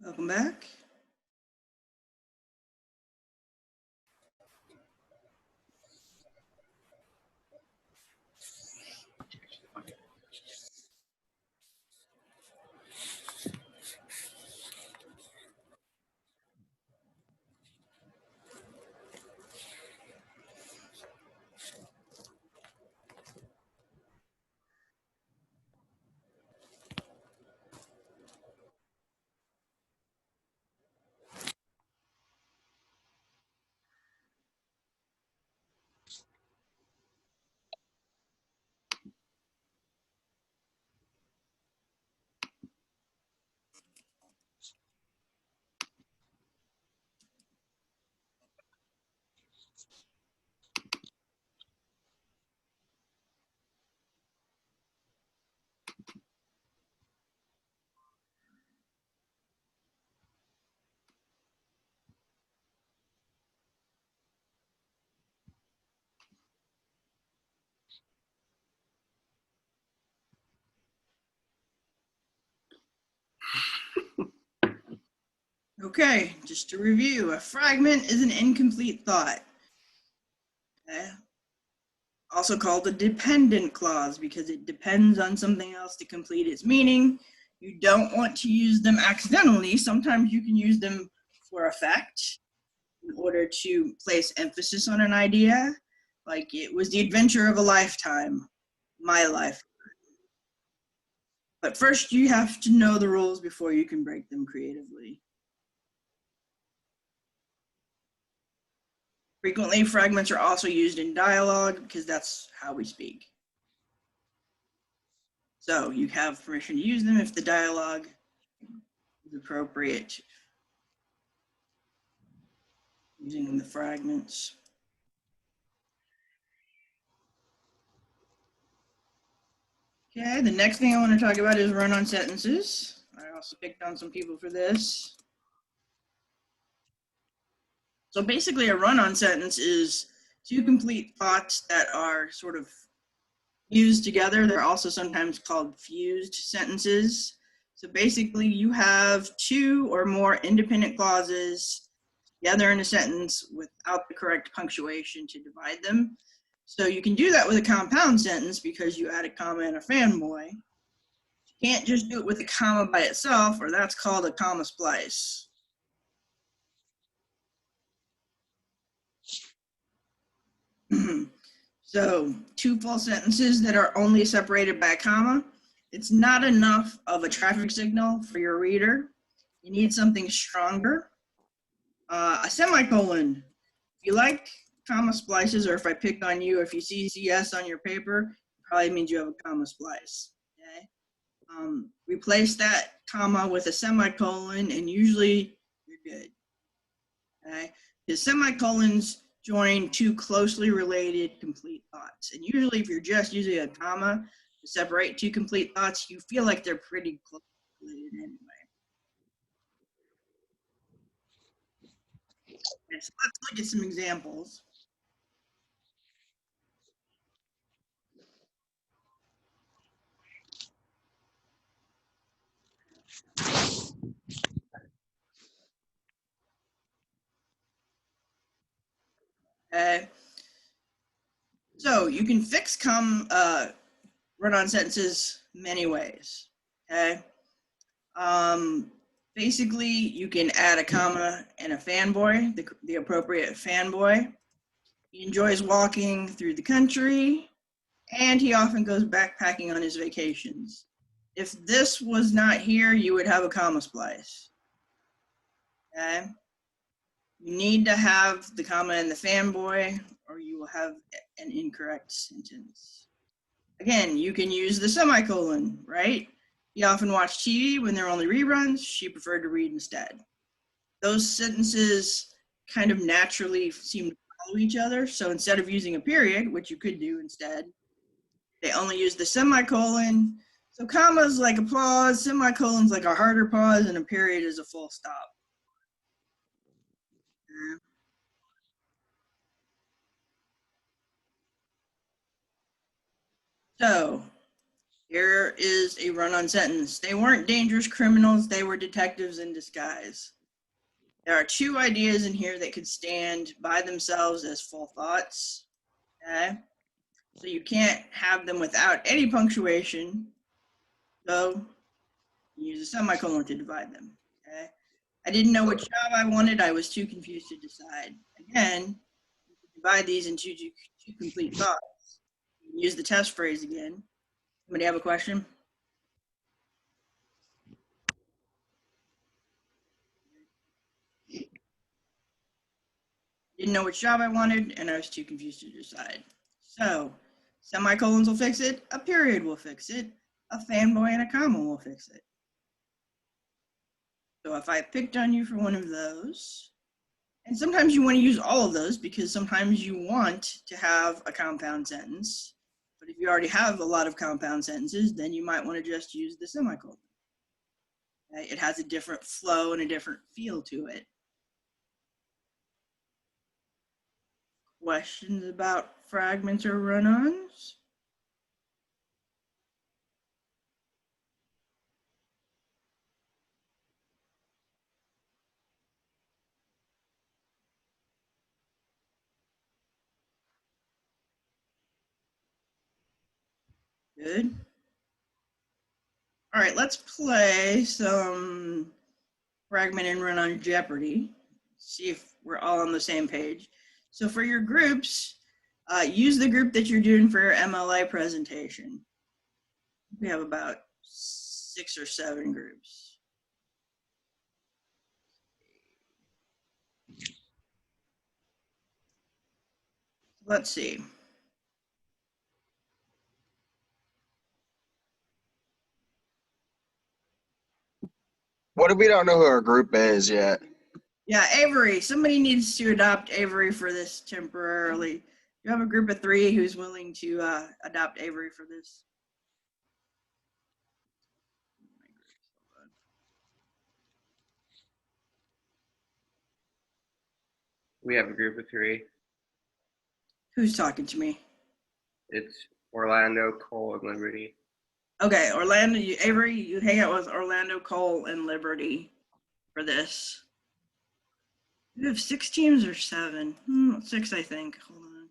Welcome back. Okay, just to review, a fragment is an incomplete thought. Okay. Also called a dependent clause because it depends on something else to complete its meaning. You don't want to use them accidentally. Sometimes you can use them for effect in order to place emphasis on an idea. Like it was the adventure of a lifetime, my life. But first you have to know the rules before you can break them creatively. Frequently, fragments are also used in dialogue because that's how we speak. So you have permission to use them if the dialogue is appropriate using the fragments. Okay, the next thing I want to talk about is run-on sentences. I also picked on some people for this. So basically a run-on sentence is two complete thoughts that are sort of fused together. They're also sometimes called fused sentences. So basically you have two or more independent clauses together in a sentence without the correct punctuation to divide them. So you can do that with a compound sentence because you add a comma and a fanboy. You can't just do it with a comma by itself, or that's called a comma splice. So two full sentences that are only separated by a comma, it's not enough of a traffic signal for your reader. You need something stronger. A semicolon. If you like comma splices, or if I picked on you, if you see CS on your paper, it probably means you have a comma splice. Okay. Replace that comma with a semicolon, and usually you're good. Okay. The semicolons join two closely related complete thoughts, and usually, if you're just using a comma to separate two complete thoughts, you feel like they're pretty close related anyway. Okay, so let's look at some examples. Okay. So you can fix run-on sentences many ways. Okay. Basically, you can add a comma and a fanboy, the appropriate fanboy. He enjoys walking through the country, and he often goes backpacking on his vacations. If this was not here, you would have a comma splice. Okay. You need to have the comma and the fanboy, or you will have an incorrect sentence. Again, you can use the semicolon, right? He often watched TV when there were only reruns. She preferred to read instead. Those sentences kind of naturally seem to follow each other. So instead of using a period, which you could do instead, they only use the semicolon. So commas like a pause, semicolons like a harder pause, and a period is a full stop. So Here is a run-on sentence. They weren't dangerous criminals, they were detectives in disguise. There are two ideas in here that could stand by themselves as full thoughts. Okay? So you can't have them without any punctuation. So you use a semicolon to divide them. Okay? I didn't know what job I wanted. I was too confused to decide. Again, you can divide these into two complete thoughts. You can use the test phrase again. Somebody have a question? Didn't know which job I wanted, and I was too confused to decide. So, semicolons will fix it, a period will fix it, a fanboy and a comma will fix it. So if I picked on you for one of those, and sometimes you want to use all of those because sometimes you want to have a compound sentence, but if you already have a lot of compound sentences, then you might want to just use the semicolon. Okay? It has a different flow and a different feel to it. Questions about fragments or run-ons? Good. All right, let's play some fragment and run-on Jeopardy. See if we're all on the same page. So for your groups, use the group that you're doing for your MLA presentation. We have about 6 or 7 groups. Let's see. What if we don't know who our group is yet? Yeah, Avery. Somebody needs to adopt Avery for this temporarily. You have a group of 3 who's willing to adopt Avery for this. We have a group of 3. Who's talking to me? It's Orlando, Cole, and Liberty. Okay, Orlando, Avery, you hang out with Orlando, Cole, and Liberty for this. You have 6 teams or 7? 6, I think. Hold on.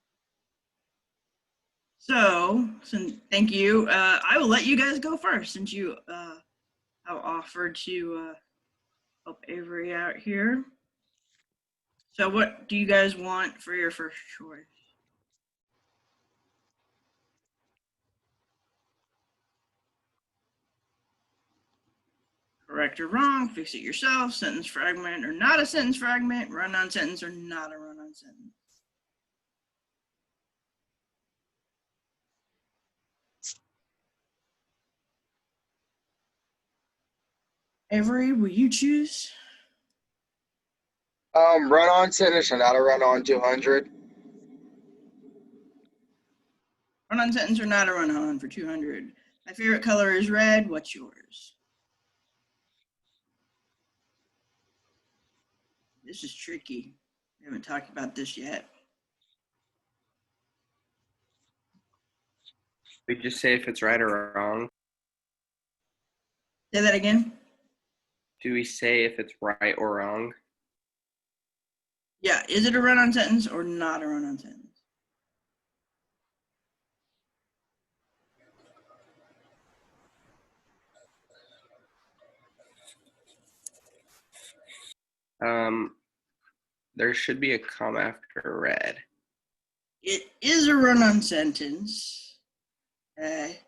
So thank you. I will let you guys go first since you have offered to help Avery out here. So what do you guys want for your first choice? Correct or wrong, fix it yourself, sentence fragment or not a sentence fragment, run-on sentence or not a run-on sentence. Avery, will you choose? Run on sentence or not a run on 200? Run-on sentence or not a run-on for 200. My favorite color is red. What's yours? This is tricky. We haven't talked about this yet. We just say if it's right or wrong. Say that again. Do we say if it's right or wrong? Yeah, is it a run-on sentence or not a run-on sentence? There should be a comma after red. It is a run-on sentence. Okay.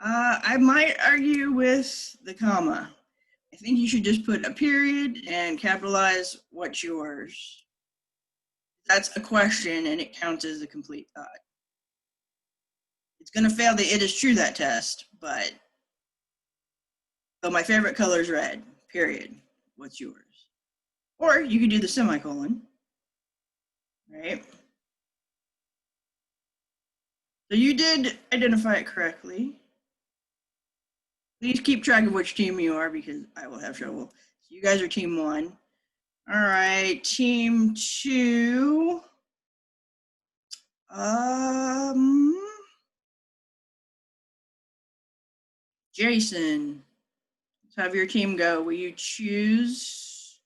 I might argue with the comma. I think you should just put a period and capitalize what's yours. That's a question and it counts as a complete thought. It's going to fail the it is true that test, but so my favorite color is red, period. What's yours? Or you could do the semicolon, right? So you did identify it correctly. Please keep track of which team you are because I will have trouble. So you guys are team 1. All right, team 2. Jason, let's have your team go. Will you choose?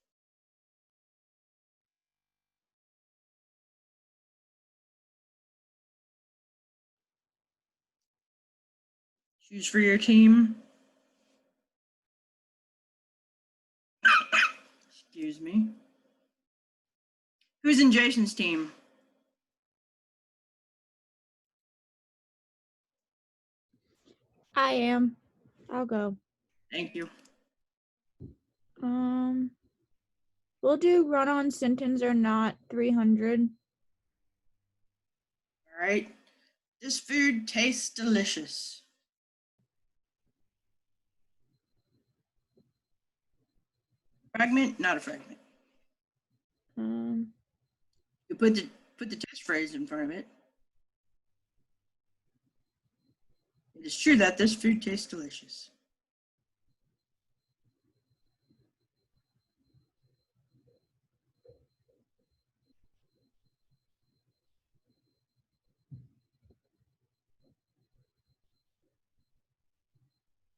Choose for your team. Excuse me. Who's in Jason's team? I am. I'll go. Thank you. We'll do run-on sentence or not 300. All right. This food tastes delicious. Fragment, not a fragment. You put the test phrase in front of it. It is true that this food tastes delicious.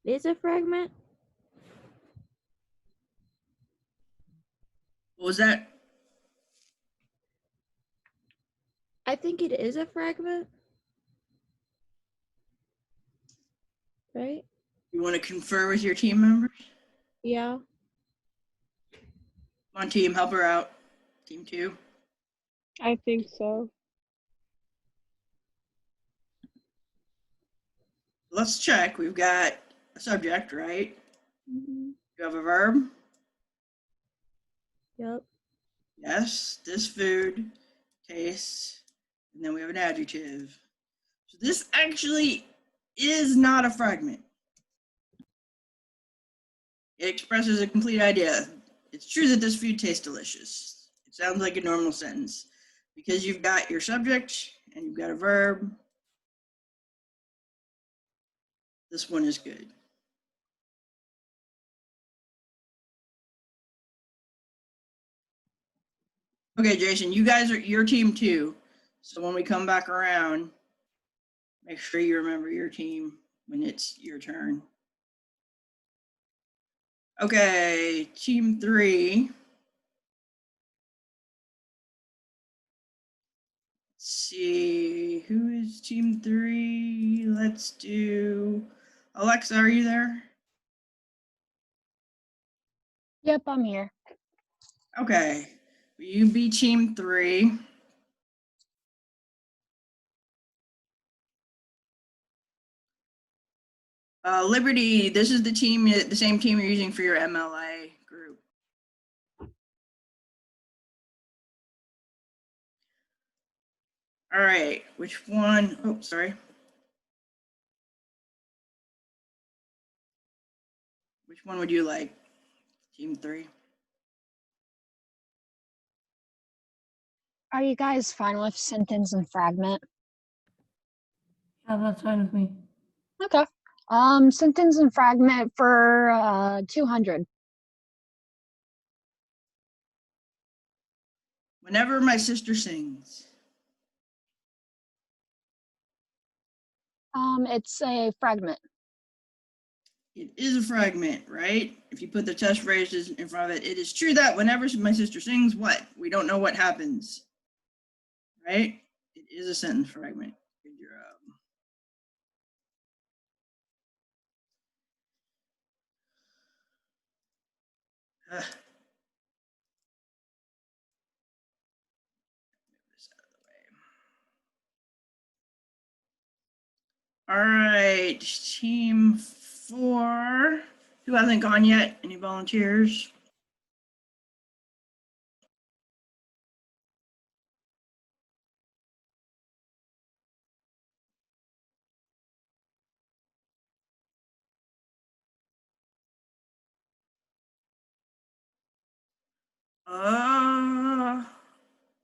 Is a fragment? What was that? I think it is a fragment. Right? You want to confer with your team members? Yeah. Come on, team, help her out. Team 2. I think so. Let's check. We've got a subject, right? Mm-hmm. You have a verb? Yep. Yes, this food tastes, and then we have an adjective. So this actually is not a fragment. It expresses a complete idea. It's true that this food tastes delicious. It sounds like a normal sentence because you've got your subject and you've got a verb. This one is good. Okay, Jason, you guys are your team 2. So when we come back around, make sure you remember your team when it's your turn. Okay, team 3. Let's see, who is team 3? Let's do Alexa, are you there? Yep, I'm here. Okay, will you be team 3? Liberty, this is the team, the same team you're using for your MLA group. All right, which one? Oh, sorry. Which one would you like? Team 3. Are you guys fine with sentence and fragment? Yeah, that's fine with me. Okay. Sentence and fragment for 200. Whenever my sister sings. It's a fragment. It is a fragment, right? If you put the test phrases in front of it, it is true that whenever my sister sings, what? We don't know what happens, right? It is a sentence fragment. Good job. Move this out of the way. All right, team 4. Who hasn't gone yet? Any volunteers?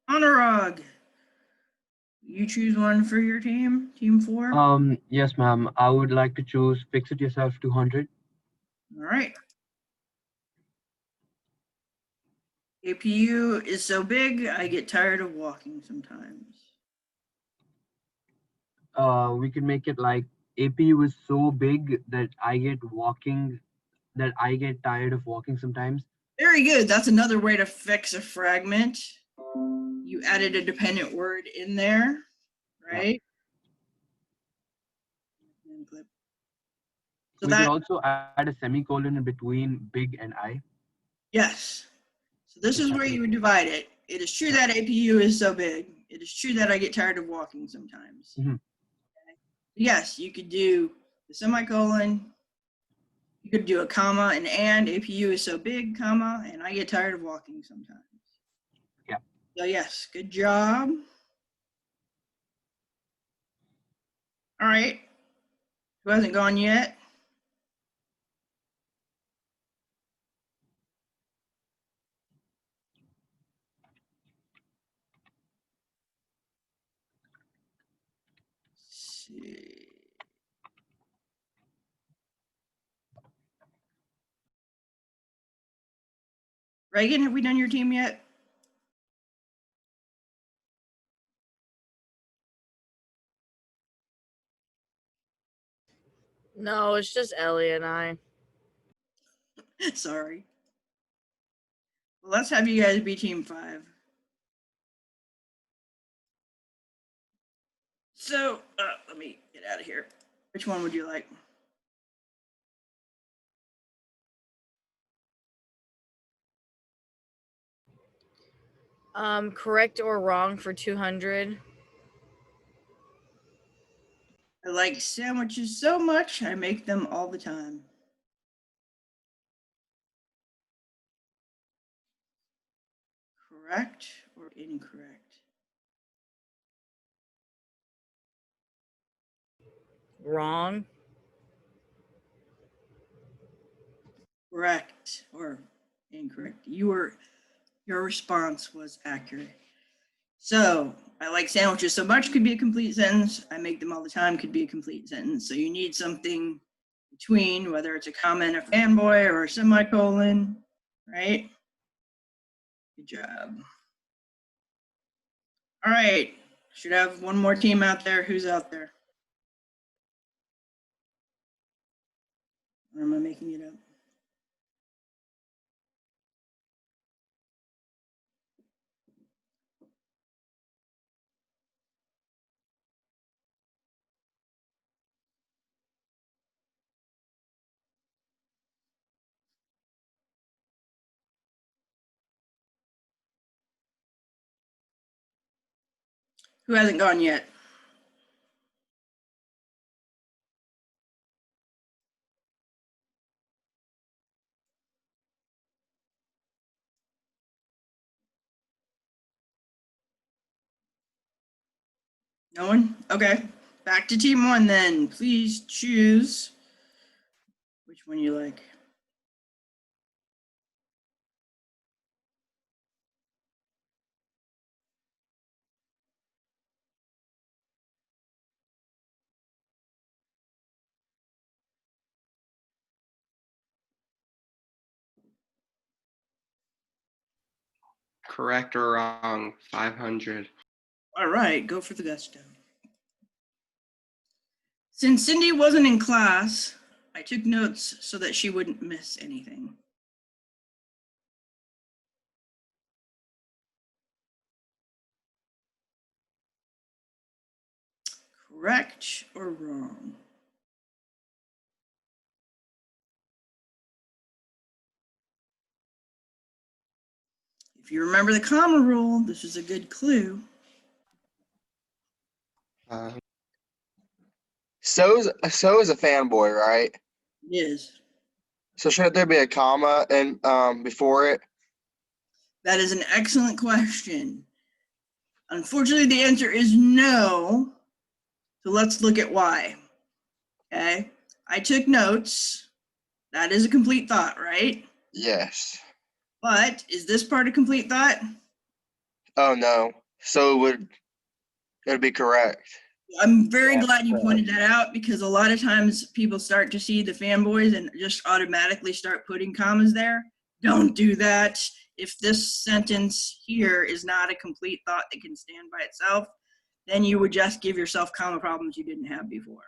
Honorog. You choose one for your team, team 4. Yes, ma'am. I would like to choose Fix It Yourself 200. All right. APU is so big, I get tired of walking sometimes. We can make it like APU is so big that I get tired of walking sometimes. Very good. That's another way to fix a fragment. You added a dependent word in there, right? So We could that, also add a semicolon in between big and I. yes. So this is where you would divide it. It is true that APU is so big. It is true that I get tired of walking sometimes. Mhm. Okay. Yes, you could do the semicolon. You could do a comma and APU is so big, comma, and I get tired of walking sometimes. Yeah. So yes, good job. All right. Who hasn't gone yet? Let's see. Reagan, have we done your team yet? No, it's just Ellie and I. Sorry. Well, let's have you guys be team 5. So, let me get out of here. Which one would you like? Correct or wrong for 200? I like sandwiches so much, I make them all the time. Correct or incorrect? Wrong. Correct or incorrect? Your response was accurate. So, I like sandwiches so much could be a complete sentence. I make them all the time could be a complete sentence. So you need something between, whether it's a comma and a fanboy or a semicolon, right? Good job. All right. Should have one more team out there. Who's out there? Or am I making it up? Who hasn't gone yet? No one? Okay. Back to team 1 then. Please choose which one you like. Correct or wrong? 500. All right, go for the gusto. Since Cindy wasn't in class, I took notes so that she wouldn't miss anything. Correct or wrong? If you remember the comma rule, this is a good clue. So is a fanboy, right? It is. So shouldn't there be a comma and before it? That is an excellent question. Unfortunately, the answer is no. So let's look at why. Okay. I took notes. That is a complete thought, right? Yes. But is this part a complete thought? Oh no. So it'd be correct. I'm very glad you pointed that out because a lot of times people start to see the fanboys and just automatically start putting commas there. Don't do that. If this sentence here is not a complete thought that can stand by itself, then you would just give yourself comma problems you didn't have before.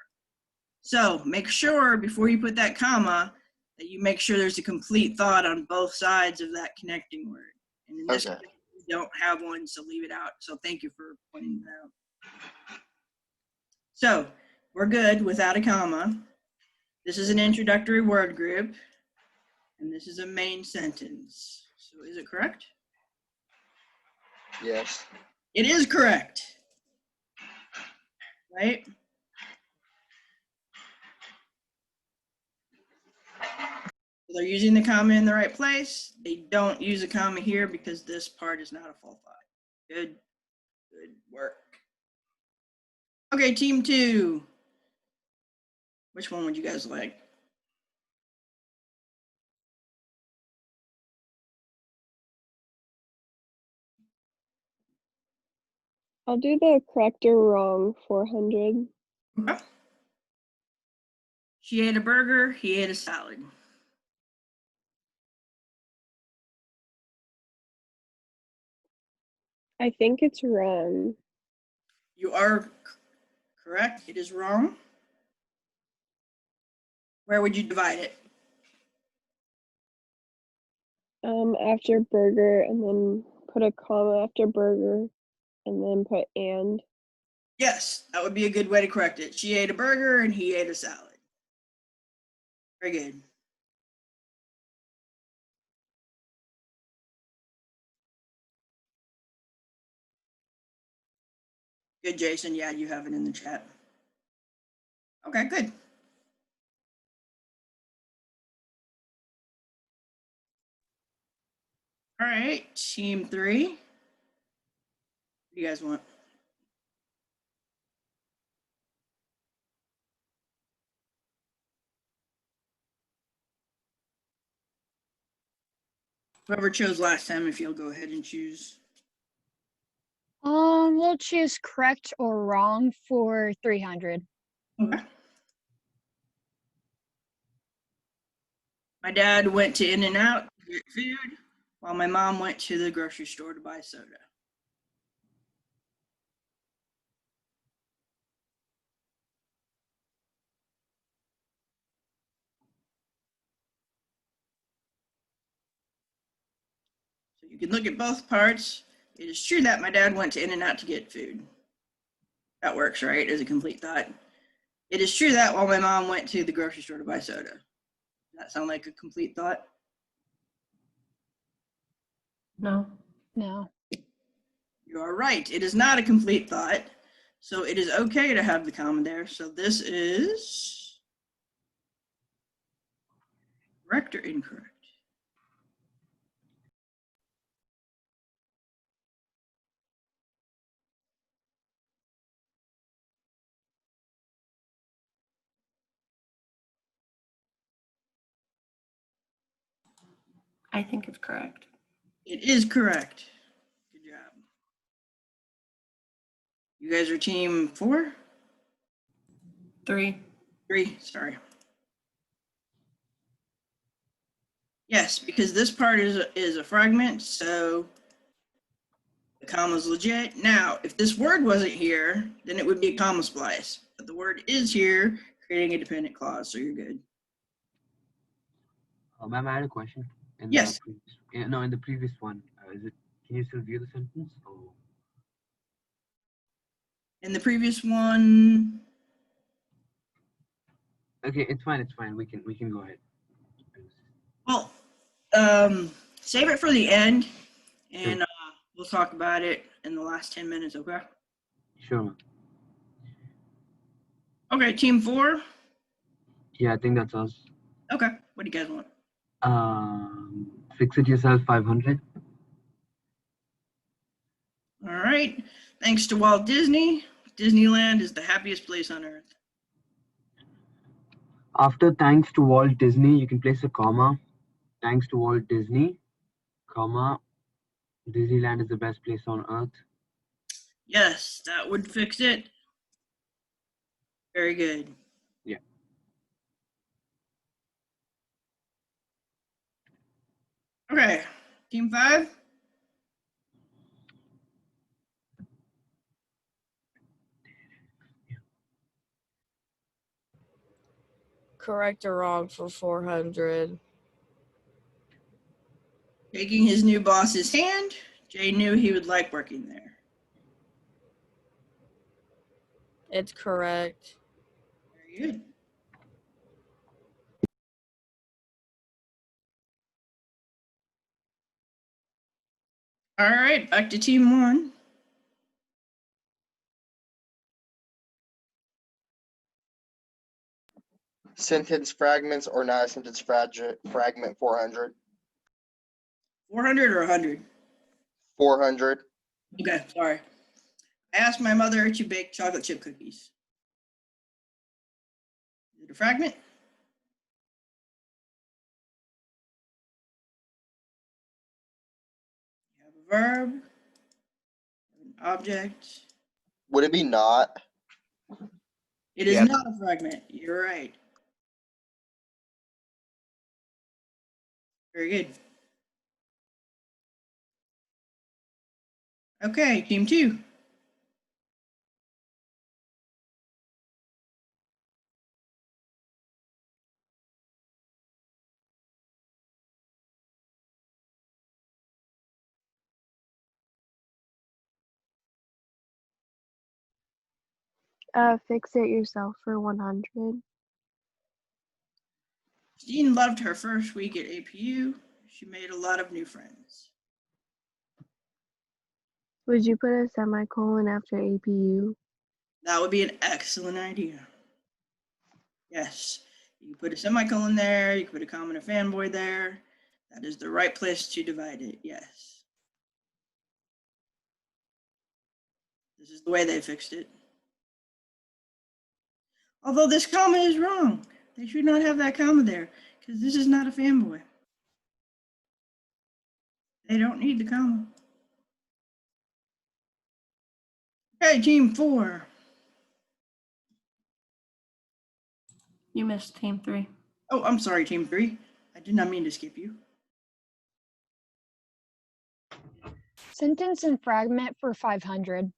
So make sure before you put that comma that you make sure there's a complete thought on both sides of that connecting word. And in this Okay. case, we don't have one, so leave it out. So thank you for pointing that out. So we're good without a comma. This is an introductory word group, and this is a main sentence. So is it correct? Yes. It is correct. Right? So they're using the comma in the right place. They don't use a comma here because this part is not a full thought. Good work. Okay, team 2. Which one would you guys like? I'll do the correct or wrong 400. Okay. She ate a burger, he ate a salad. I think it's wrong. You are correct. It is wrong. Where would you divide it? After burger, and then put a comma after burger, and then put and. Yes, that would be a good way to correct it. She ate a burger and he ate a salad. Very good. Good, Jason. Yeah, you have it in the chat. Okay, good. All right, team 3. What do you guys want? Whoever chose last time, if you'll go ahead and choose. We'll choose correct or wrong for 300. Okay. My dad went to In-N-Out to get food, while my mom went to the grocery store to buy soda. So you can look at both parts. It is true that my dad went to In-N-Out to get food. That works, right? As a complete thought. It is true that while my mom went to the grocery store to buy soda. Does that sound like a complete thought? No. No. You are right. It is not a complete thought. So it is okay to have the comma there. So this is correct or incorrect? I think it's correct. It is correct. Good job. You guys are team 4? 3. 3, sorry. Yes, because this part is a fragment, so the comma's legit. Now, if this word wasn't here, then it would be a comma splice. But the word is here, creating a dependent clause, so you're good. Ma'am, I had a question. In Yes. In the previous one, can you still view the sentence? Or? In the previous one, Okay, it's fine. We can go ahead. well, save it for the end, and we'll talk about it in the last 10 minutes, okay? Sure. Okay, team 4. Yeah, I think that's us. Okay, what do you guys want? Fix it yourself 500. All right, thanks to Walt Disney, Disneyland is the happiest place on earth. After thanks to Walt Disney, you can place a comma. Thanks to Walt Disney, comma, Disneyland is the best place on earth. Yes, that would fix it. Very good. Yeah. Okay, team 5. correct or wrong for 400? Taking his new boss's hand, Jay knew he would like working there. It's correct. Very good. All right, back to team one. Sentence fragments or not a sentence fragment 400. 400 or 100? 400. Okay, sorry. I asked my mother to bake chocolate chip cookies. Is it a fragment? You have a verb, an object. Would it be not? It is Yeah. not a fragment. You're right. Very good. Okay, team two. Fix it yourself for 100. Jean loved her first week at APU. She made a lot of new friends. Would you put a semicolon after APU? That would be an excellent idea. Yes, you put a semicolon there, you can put a comma and a fanboy there. That is the right place to divide it, yes. This is the way they fixed it. Although this comma is wrong. They should not have that comma there because this is not a fanboy. They don't need the comma. Okay, team four. You missed team 3. Oh, I'm sorry, team three. I did not mean to skip you. Sentence and fragment for 500.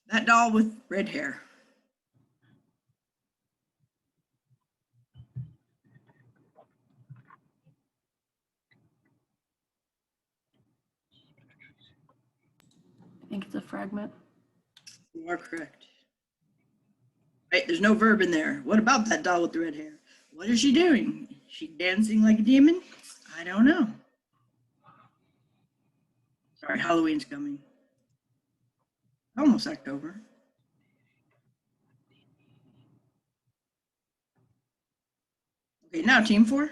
That doll with red hair. I think it's a fragment. You are correct. Right, there's no verb in there. What about that doll with the red hair? What is she doing? Is she dancing like a demon? I don't know. Sorry, Halloween's coming. Almost October. Okay, now team four.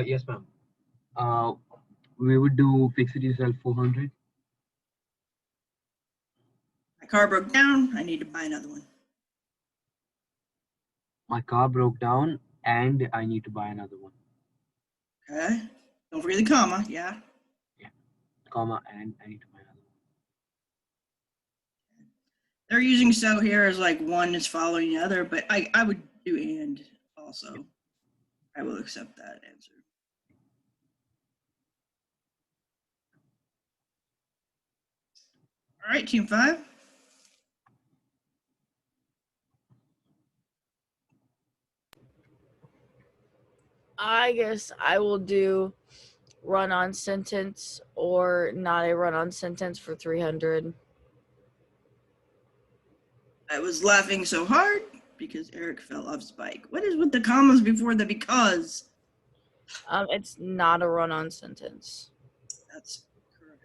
Yes, ma'am. We would do fix it yourself 400. My car broke down. I need to buy another one. My car broke down and I need to buy another one. Okay. Don't forget the comma. Yeah. Comma, and I need to buy another one. They're using so here as like one is following the other, but I would do and also. I will accept that answer. All right, team five. I guess I will do run-on sentence or not a run-on sentence for 300. I was laughing so hard because Eric fell off his bike. What is with the commas before the because? It's not a run-on sentence. That's correct.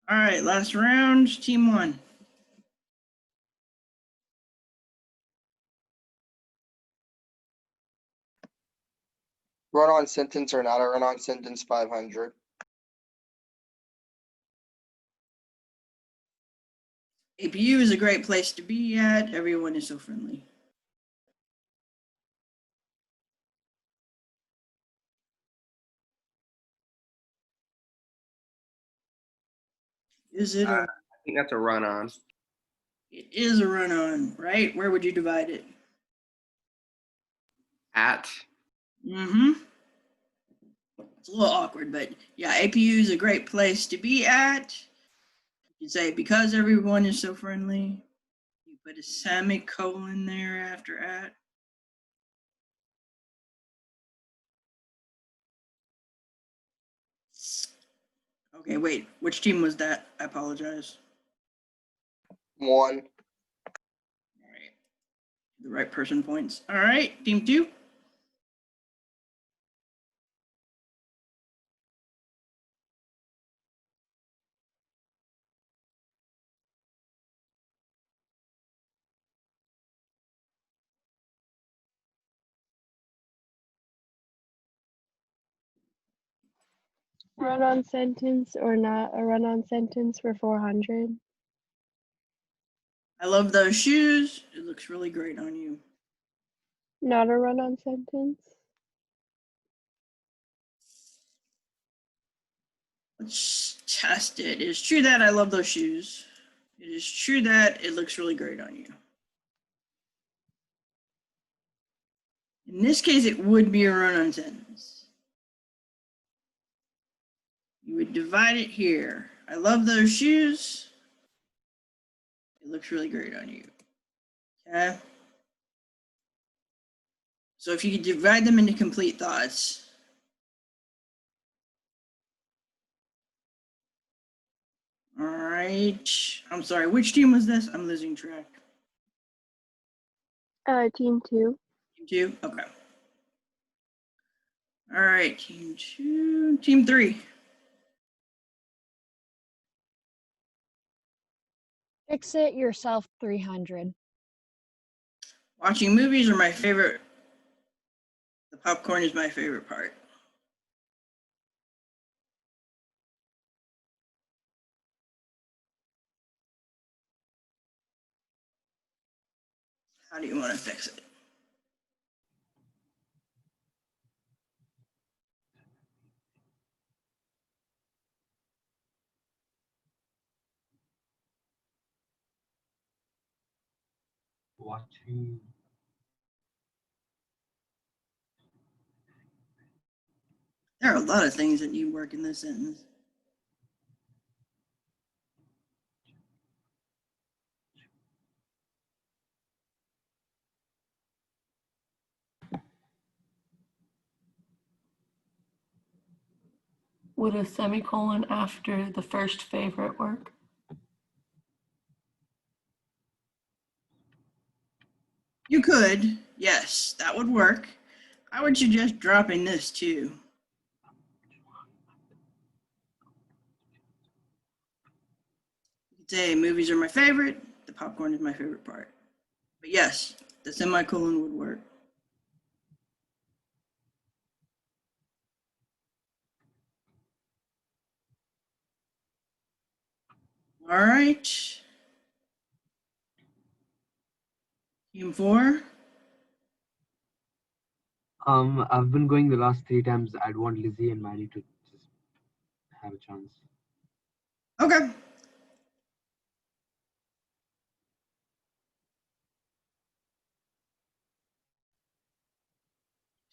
All right, last round, team one. Run-on sentence or not a run-on sentence 500. APU is a great place to be at. Everyone is so friendly. Is it? I think that's a run-on. It is a run-on, right? Where would you divide it? At. Mm-hmm. It's a little awkward, but yeah, APU is a great place to be at. You say because everyone is so friendly. You put a semicolon there after at. Okay, wait. Which team was that? I apologize. 1. All right. The right person points. All right, team 2. Run-on sentence or not a run-on sentence for 400. I love those shoes. It looks really great on you. Not a run-on sentence. Let's test it. It is true that I love those shoes. It is true that it looks really great on you. In this case, it would be a run-on sentence. You would divide it here. I love those shoes. It looks really great on you. Okay. So if you could divide them into complete thoughts. All right. I'm sorry, which team was this? I'm losing track. Team 2. Team 2? Okay. All right, team 2. Team 3. Fix it yourself 300. Watching movies are my favorite. The popcorn is my favorite part. How do you want to fix it? Watching. There are a lot of things that need work in this sentence. Would a semicolon after the first favorite work? You could, yes, that would work. I would suggest dropping this too. You could say movies are my favorite, the popcorn is my favorite part. But yes, the semicolon would work. All right. Team 4. I've been going the last 3 times. I'd want Lizzie and Maddie to just have a chance. Okay.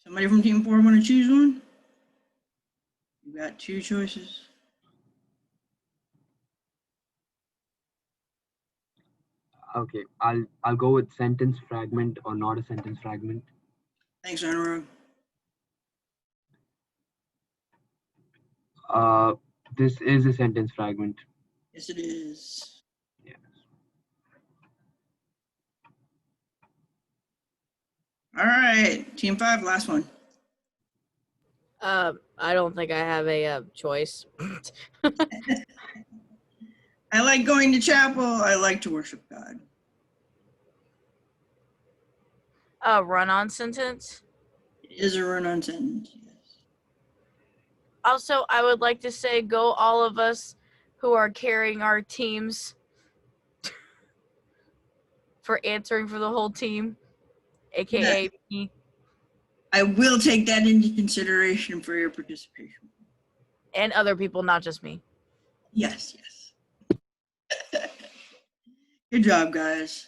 Somebody from Team 4 want to choose one? You got 2 choices. Okay, I'll go with sentence fragment or not a sentence fragment. Thanks, Anurag. This is a sentence fragment. Yes, it is. Yes. All right, Team 5, last one. I don't think I have a choice. I like going to chapel. I like to worship God. Run-on sentence. It is a run-on sentence, yes. Also, I would like to say, go all of us who are carrying our teams for answering for the whole team, aka me. I will take that into consideration for your participation. And other people, not just me. Yes, yes. Good job, guys.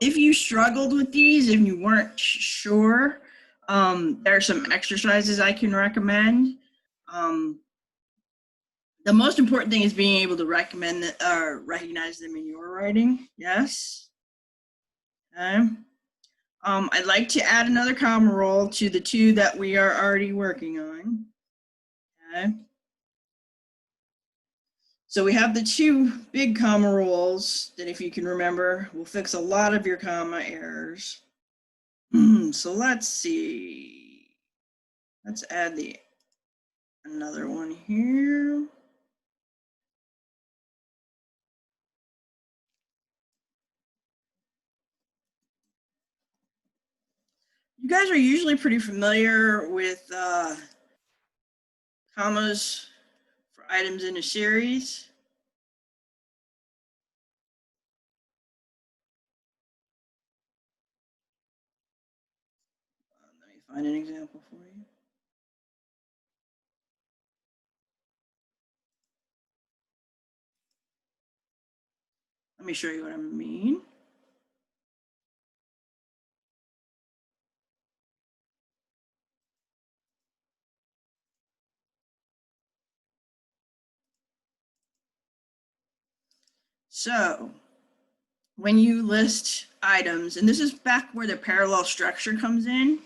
If you struggled with these, if you weren't sure, there are some exercises I can recommend. The most important thing is being able to recognize them in your writing. Yes. Okay. I'd like to add another comma rule to the two that we are already working on. Okay. So we have the two big comma rules that, if you can remember, will fix a lot of your comma errors. So let's see. Let's add another one here. You guys are usually pretty familiar with commas for items in a series. Let me find an example for you. Let me show you what I mean. So when you list items, and this is back where the parallel structure comes in,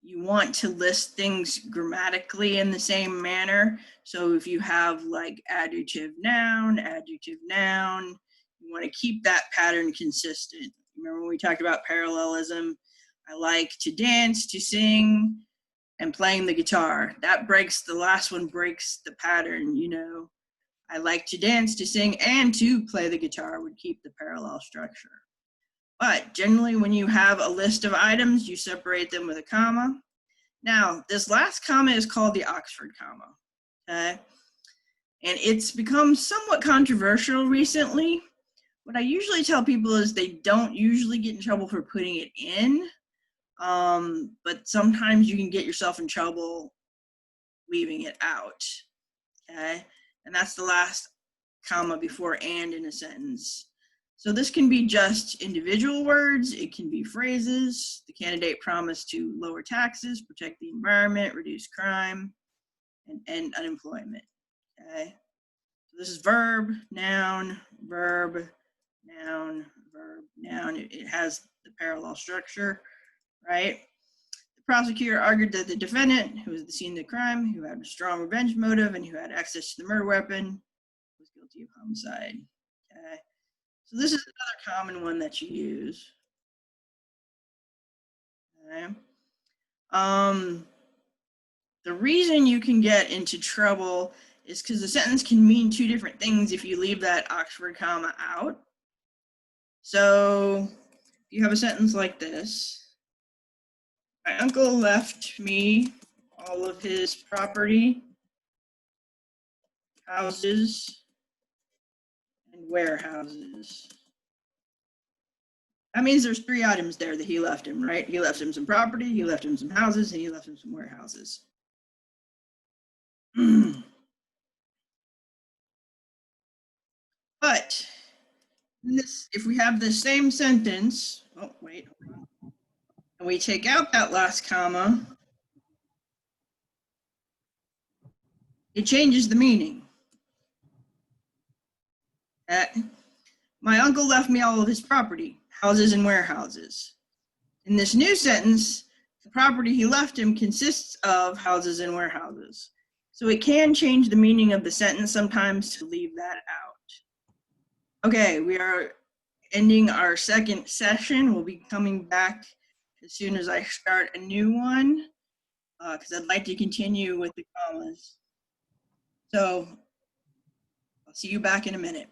you want to list things grammatically in the same manner. So if you have like adjective, noun, you want to keep that pattern consistent. Remember when we talked about parallelism? I like to dance, to sing, and playing the guitar. That breaks, the last one breaks the pattern, you know. I like to dance, to sing, and to play the guitar would keep the parallel structure. But generally when you have a list of items, you separate them with a comma. Now, this last comma is called the Oxford comma, okay? And it's become somewhat controversial recently. What I usually tell people is they don't usually get in trouble for putting it in, but sometimes you can get yourself in trouble leaving it out, okay? And that's the last comma before and in a sentence. So this can be just individual words, it can be phrases. The candidate promised to lower taxes, protect the environment, reduce crime, and end unemployment, okay? So this is verb, noun, verb, noun, verb, noun. It has the parallel structure, right? The prosecutor argued that the defendant, who was the scene of the crime, who had a strong revenge motive, and who had access to the murder weapon, was guilty of homicide, okay? So this is another common one that you use. Okay. The reason you can get into trouble is because the sentence can mean two different things if you leave that Oxford comma out. So if you have a sentence like this, my uncle left me all of his property, houses, and warehouses. That means there's three items there that he left him, right? He left him some property, he left him some houses, and he left him some warehouses. But if we have the same sentence, oh, wait, and we take out that last comma, it changes the meaning. My uncle left me all of his property, houses and warehouses. In this new sentence, the property he left him consists of houses and warehouses. So it can change the meaning of the sentence sometimes to leave that out. Okay, we are ending our second session. We'll be coming back as soon as I start a new one, because I'd like to continue with the commas. So I'll see you back in a minute.